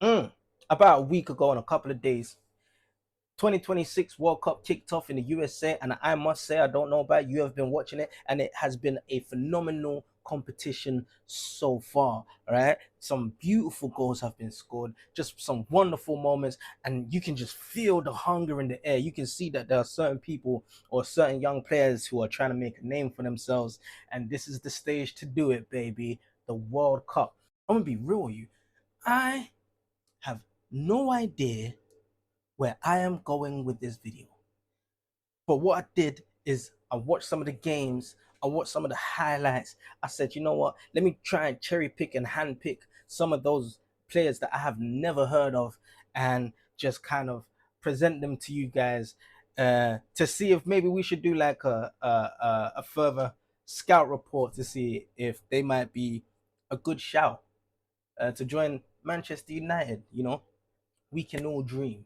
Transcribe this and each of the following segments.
About a week ago, in a couple of days, 2026 World Cup kicked off in the USA, and I must say, I don't know about you, have been watching it, and it has been a phenomenal competition so far. Right, some beautiful goals have been scored, just some wonderful moments, and you can just feel the hunger in the air. You can see that there are certain people or certain young players who are trying to make a name for themselves, and this is the stage to do it, baby. The World Cup. I'm gonna be real with you. I have no idea where I am going with this video. But what I did is I watched some of the games, I watched some of the highlights. I said, you know what? Let me try and cherry pick and hand pick some of those players that I have never heard of and just kind of present them to you guys to see if maybe we should do like a further scout report to see if they might be a good shout to join Manchester United. You know, we can all dream.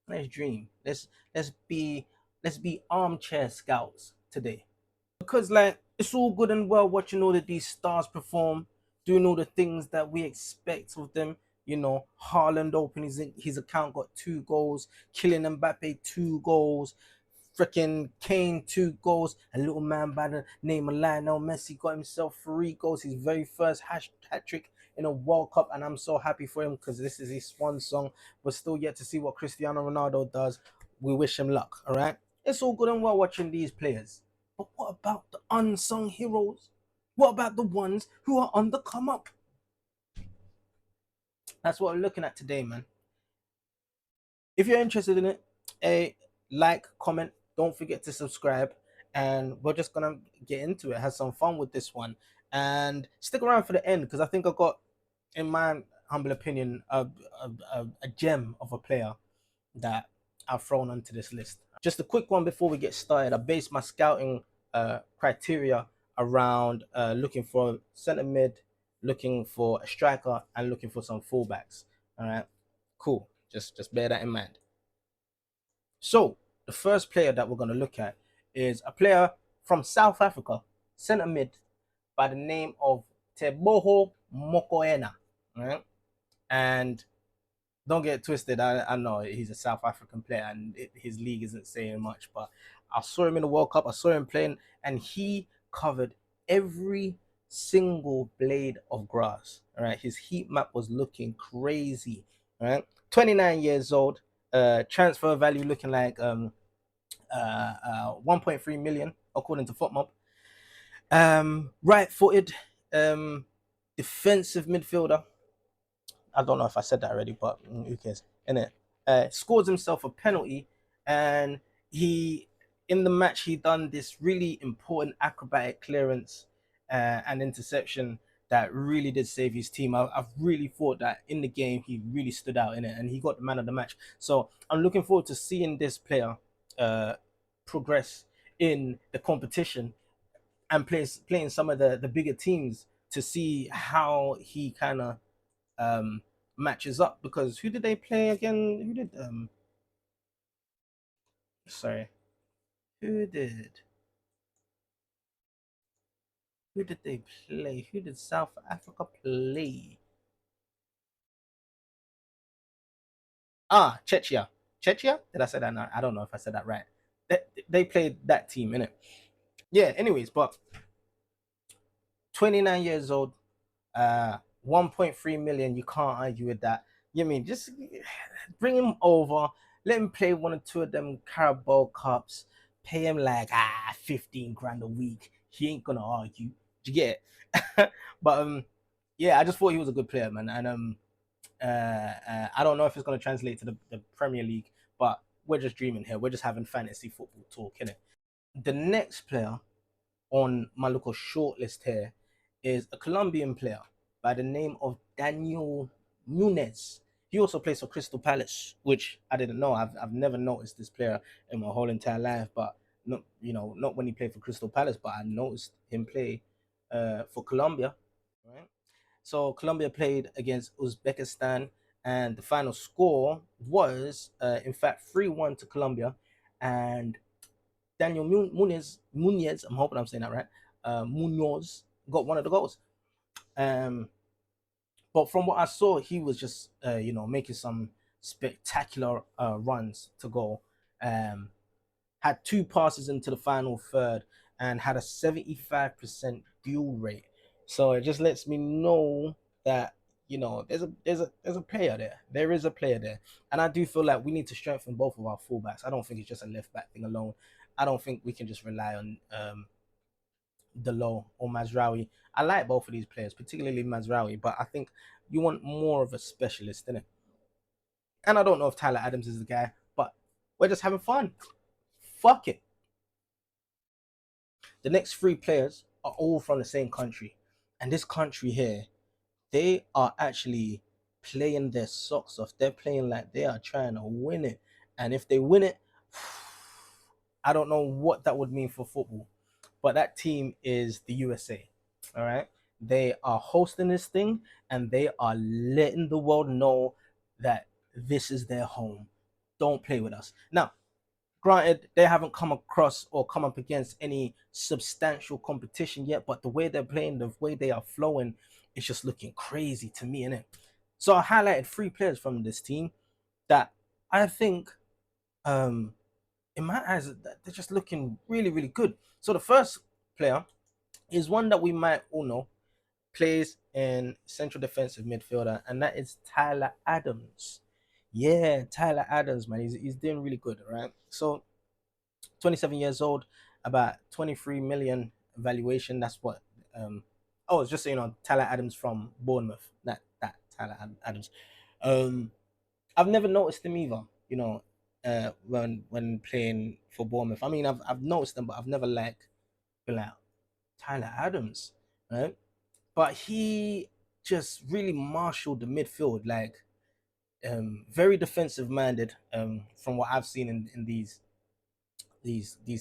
Let's dream. Let's be let's be armchair scouts today. Because like it's all good and well watching all of these stars perform, doing all the things that we expect of them. You know, Haaland opened his account, got 2 goals, Kylian Mbappe 2 goals, freaking Kane 2 goals, a little man by the name of Lionel Messi got himself 3 goals, his very first hat trick in a World Cup, and I'm so happy for him because this is his swan song. We're still yet to see what Cristiano Ronaldo does. We wish him luck, all right? It's all good and well watching these players, but what about the unsung heroes? What about the ones who are on the come up? That's what we're looking at today, man. If you're interested in it, a like, comment, don't forget to subscribe, and we're just gonna get into it, have some fun with this one, and stick around for the end because I think I got, in my humble opinion, a gem of a player that I've thrown onto this list. Just a quick one before we get started. I based my scouting criteria around looking for centre mid, looking for a striker, and looking for some fullbacks. All right, cool. Just bear that in mind. So the first player that we're going to look at is a player from South Africa, centre mid, by the name of Teboho Mokoena. Right? And don't get twisted. I know he's a South African player and his league isn't saying much, but I saw him in the World Cup. I saw him playing, and he covered every single blade of grass. All right, his heat map was looking crazy. All right, 29 years old. Transfer value looking like 1.3 million according to FotMob. Right-footed, um, defensive midfielder. I don't know if I said that already, but who cares? In it, scores himself a penalty, and he in the match he done this really important acrobatic clearance and interception that really did save his team. I've really thought that in the game he really stood out in it, and he got the man of the match. So I'm looking forward to seeing this player uh, progress in the competition and playing some of the bigger teams to see how he kind of um, matches up. Because who did they play again? Sorry, who did who did they play? Who did South Africa play? Czechia. Czechia? Did I say that? No, I don't know if I said that right. They played that team in it. Yeah. Anyways, but 29 years old, 1.3 million. You can't argue with that. You mean just bring him over, let him play one or two of them Carabao Cups, pay him like 15 grand a week. He ain't gonna argue. Do you get it? But yeah, I just thought he was a good player, man. And I don't know if it's gonna translate to the Premier League, but we're just dreaming here. We're just having fantasy football talk, innit? The next player on my little short list here is a Colombian player by the name of Daniel Nunes. He also plays for Crystal Palace, which I didn't know. I've never noticed this player in my whole entire life, but not not when he played for Crystal Palace, but I noticed him play for Colombia. Right. So Colombia played against Uzbekistan, and the final score was, in fact, 3-1 to Colombia, and Daniel Munez, I'm hoping I'm saying that right. Munoz got one of the goals. Um, But from what I saw, he was just making some spectacular runs to go. Um, had two passes into the final third and had a 75% duel rate. So it just lets me know that there's a player there. There is a player there, and I do feel like we need to strengthen both of our fullbacks. I don't think it's just a left back thing alone. I don't think we can just rely on Delo or Mazraoui. I like both of these players, particularly Mazraoui, but I think you want more of a specialist in it. And I don't know if Tyler Adams is the guy, but we're just having fun. Fuck it. The next three players are all from the same country. And this country here, they are actually playing their socks off. They're playing like they are trying to win it. And if they win it, I don't know what that would mean for football. But that team is the USA. All right. They are hosting this thing and they are letting the world know that this is their home. Don't play with us. Now, granted, they haven't come across or come up against any substantial competition yet, but the way they're playing, the way they are flowing, it's just looking crazy to me, innit? So I highlighted three players from this team that I think, um, in my eyes, they're just looking really, really good. So the first player is one that we might all know, plays in central defensive midfielder, and that is Tyler Adams. Yeah, Tyler Adams, man, he's doing really good, right? So 27 years old, about 23 million valuation. That's what. Oh, it's just so you know, Tyler Adams from Bournemouth. That Tyler Adams. Um, I've never noticed him either. When playing for Bournemouth. I mean, I've noticed them, but I've never been like Tyler Adams, right? But he just really marshaled the midfield, like very defensive minded. From what I've seen in these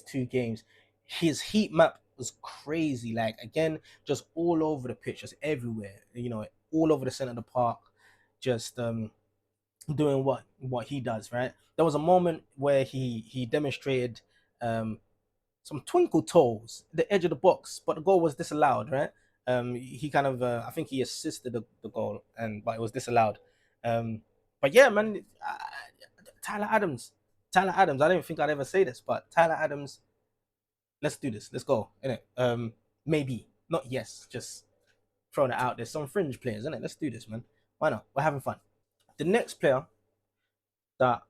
two games, his heat map was crazy. Like again, just all over the pitch, just everywhere. All over the center of the park, just doing what he does. Right. There was a moment where he demonstrated some twinkle toes at the edge of the box, but the goal was disallowed. Right. He kind of I think he assisted the goal, but it was disallowed. But yeah, man, Tyler Adams. Tyler Adams. I didn't think I'd ever say this, but Tyler Adams. Let's do this. Let's go. Innit? Maybe not. Yes. Just throwing it out. There's some fringe players, innit? Let's do this, man. Why not? We're having fun. The next player that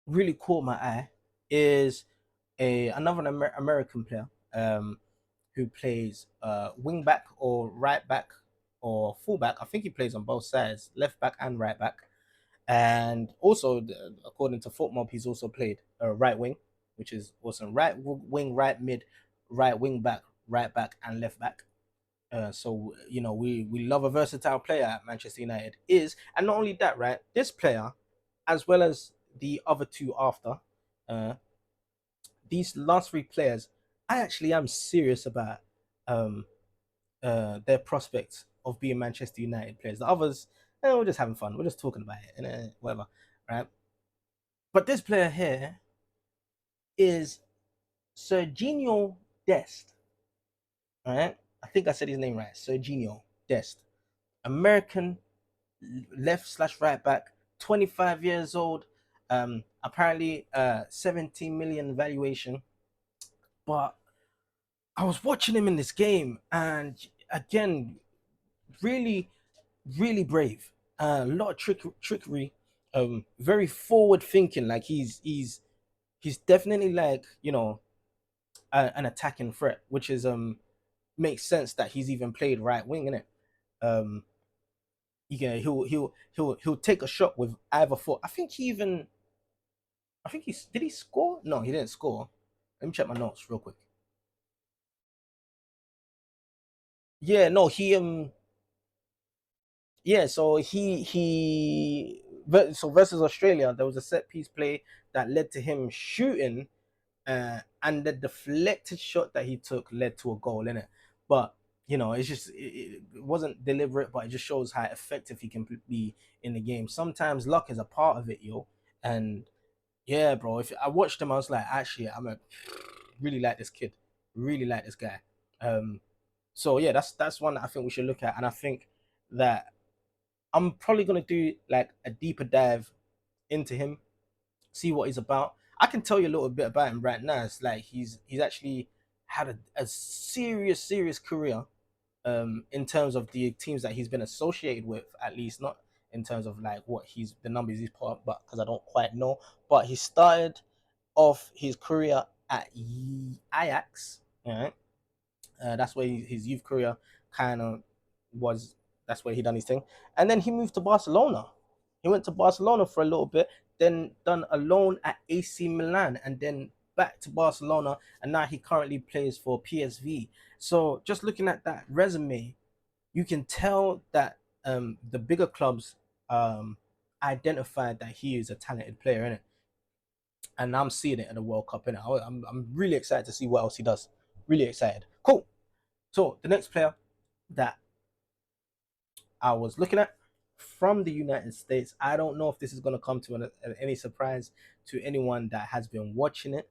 really caught my eye is another American player who plays wing back or right back or full back. I think he plays on both sides, left back and right back. And also, according to FootMob, he's also played right wing, which is awesome. Right wing, right mid, right wing back, right back, and left back. So we love a versatile player at Manchester United. And not only that, right? This player, as well as the other two after, uh, these last three players, I actually am serious about um their prospects of being Manchester United players. The others, we're just having fun. We're just talking about it and whatever, right? But this player here is Serginho Dest, right? I think I said his name right. Serginho Dest, American left slash right back, 25 years old. Apparently, 17 million valuation. But I was watching him in this game, and again, really, really brave. A lot of trickery. Very forward thinking. Like he's definitely like an attacking threat, which is makes sense that he's even played right wing in it. Um, he'll take a shot with either foot. I think he did he score? No, he didn't score. Let me check my notes real quick. Yeah, no, so so versus Australia, there was a set piece play that led to him shooting, and the deflected shot that he took led to a goal in it. But it's just it wasn't deliberate, but it just shows how effective he can be in the game. Sometimes luck is a part of it, yo. And yeah, bro, if I watched him, I was like, actually, really like this kid, really like this guy. So yeah, that's one that I think we should look at, and I think that I'm probably gonna do like a deeper dive into him, see what he's about. I can tell you a little bit about him right now. It's like he's actually had a serious career in terms of the teams that he's been associated with, at least not in terms of like what he's the numbers he's put up, but because I don't quite know. But he started off his career at Ajax, right? That's where his youth career kind of was. That's where he done his thing, and then he moved to Barcelona. He went to Barcelona for a little bit, then done a loan at AC Milan, and then back to Barcelona, and now he currently plays for PSV. So just looking at that resume, you can tell that the bigger clubs identified that he is a talented player, innit? And I'm seeing it at the World Cup, innit? I'm really excited to see what else he does. Really excited. Cool. So the next player that I was looking at from the United States, I don't know if this is going to come to any surprise to anyone that has been watching it,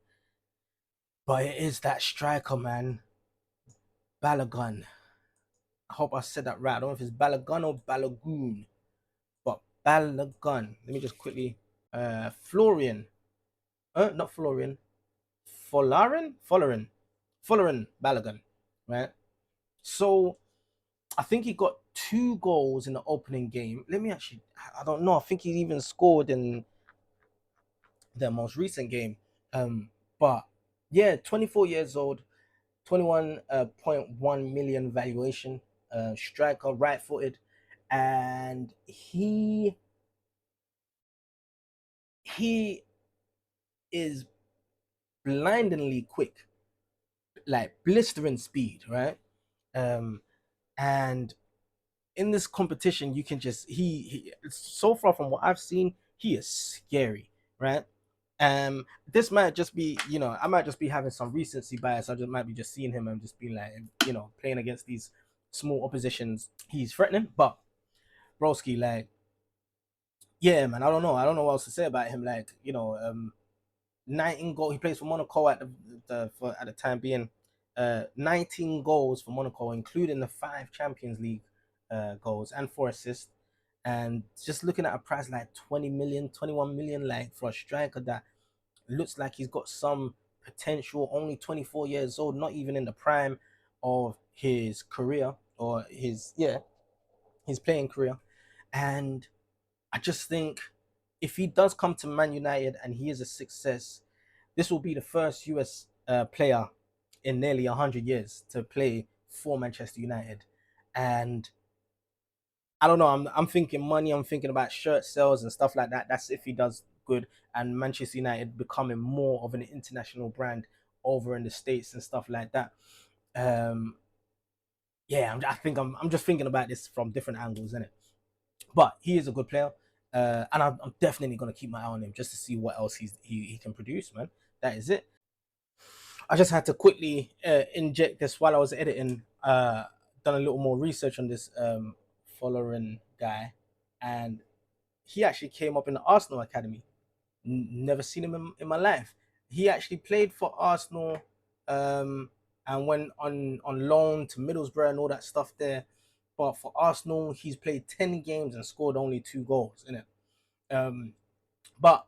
but it is that striker, man, Balogun. I hope I said that right. I don't know if it's Balogun or Balogun, but Balogun. Let me just quickly. Florian. Not Florian. Folarin Balogun. Right. So I think he got 2 goals in the opening game. Let me actually. I don't know. I think he even scored in the most recent game. But yeah, 24 years old, 21.1 million valuation, striker, right footed, and he is blindingly quick, like blistering speed, right? Um, and in this competition, you can just he so far from what I've seen, he is scary, right? This might just be, I might just be having some recency bias. I just might be just seeing him and just being like, playing against these small oppositions, he's threatening. But Broski, like, yeah, man, I don't know what else to say about him. Like, 19 goals. He plays for Monaco at the time being. 19 goals for Monaco, including the 5 Champions League goals and 4 assists. And just looking at a price like 20 million, 21 million, like for a striker that looks like he's got some potential, only 24 years old, not even in the prime of his career or his playing career. And I just think if he does come to Man United and he is a success, this will be the first US player in nearly 100 years to play for Manchester United. And I don't know, I'm thinking money, I'm thinking about shirt sales and stuff like that. That's if he does good, and Manchester United becoming more of an international brand over in the States and stuff like that. Um, yeah, I think I'm just thinking about this from different angles, isn't it? But he is a good player, and I'm definitely gonna keep my eye on him just to see what else he can produce, man. That is it. I just had to quickly inject this while I was editing. Done a little more research on this following guy, and he actually came up in the Arsenal academy. Never seen him in my life. He actually played for Arsenal, um, and went on loan to Middlesbrough and all that stuff there. But for Arsenal, he's played 10 games and scored only 2 goals in it. But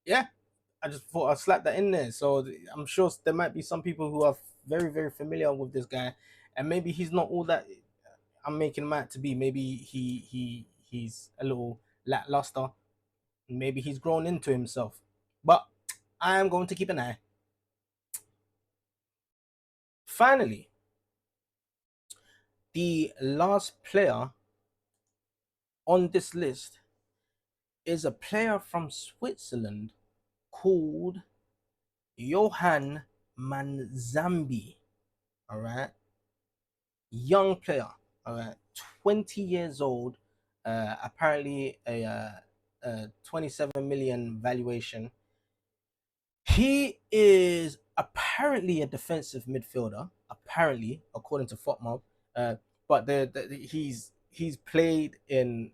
yeah, I just thought I'd slap that in there. So I'm sure there might be some people who are very familiar with this guy, and maybe he's not all that I'm making him out to be. Maybe he's a little lackluster. Maybe he's grown into himself. But I am going to keep an eye. Finally, the last player on this list is a player from Switzerland called Johan Manzambi. All right, young player. All right, 20 years old. Apparently a 27 million valuation. He is apparently a defensive midfielder. Apparently, according to FOTMob, but he's played in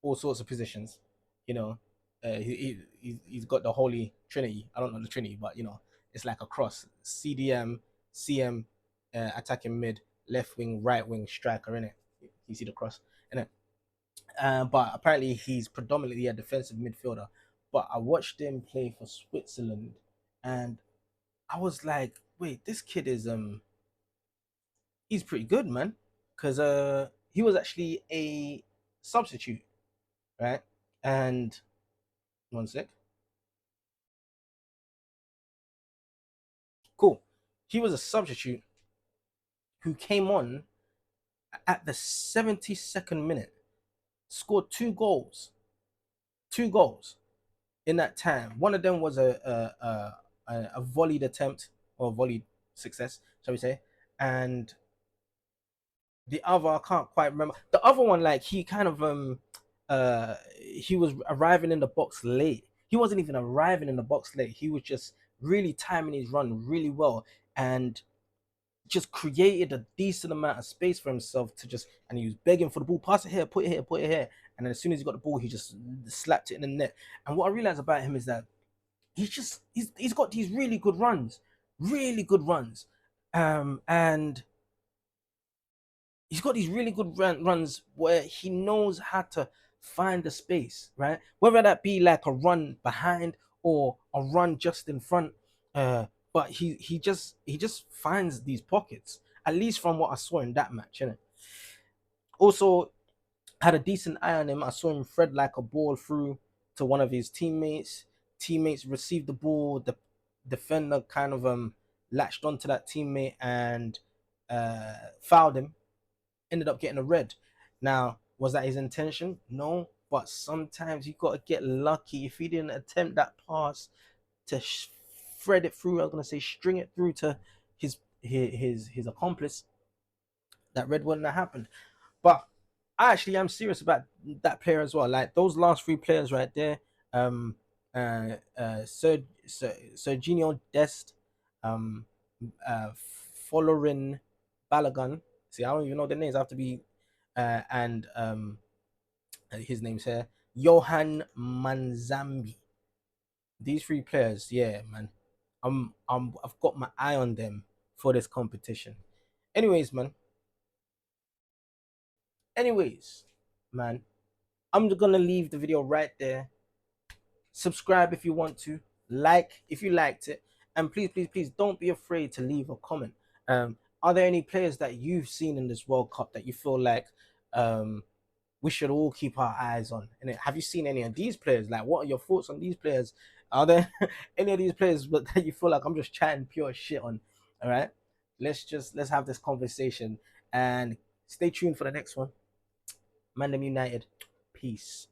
all sorts of positions. You know, he's got the holy trinity. I don't know the trinity, but it's like a cross: CDM, CM, attacking mid, left wing, right wing, striker. In it, you see the cross, innit? But apparently he's predominantly a defensive midfielder. But I watched him play for Switzerland, and I was like, wait, this kid is he's pretty good, man. Because he was actually a substitute, right? And one sec, cool. He was a substitute who came on at the 72nd minute, scored two goals in that time. One of them was a volleyed attempt or volleyed success, shall we say, and the other I can't quite remember. The other one, like he kind of he was arriving in the box late. He wasn't even arriving in the box late. He was just really timing his run really well and just created a decent amount of space for himself to just, and he was begging for the ball, pass it here, put it here, put it here. And then as soon as he got the ball, he just slapped it in the net. And what I realized about him is that he's got these really good runs. And he's got these really good runs where he knows how to find the space, right? Whether that be like a run behind or a run just in front. But he just finds these pockets, at least from what I saw in that match. Innit? Also, had a decent eye on him. I saw him thread like a ball through to one of his teammates. Teammates received the ball. The defender kind of latched onto that teammate and fouled him. Ended up getting a red. Now, was that his intention? No, but sometimes you got to get lucky. If he didn't attempt that pass to thread it through, I was gonna say string it through to his accomplice, that red wouldn't have happened. But I actually am serious about that player as well. Like those last three players right there, um, Serginho Dest, um, Folorin Balogun. See, I don't even know the names. I have to be, and his name's here, Johan Manzambi. These three players, yeah, man. I've got my eye on them for this competition. Anyways, man. Anyways, man. I'm gonna leave the video right there. Subscribe if you want to, like if you liked it, and please, please, please don't be afraid to leave a comment. Are there any players that you've seen in this World Cup that you feel like we should all keep our eyes on? And have you seen any of these players? Like, what are your thoughts on these players? Are there any of these players that you feel like I'm just chatting pure shit on? All right, let's have this conversation and stay tuned for the next one. Mandem United, peace.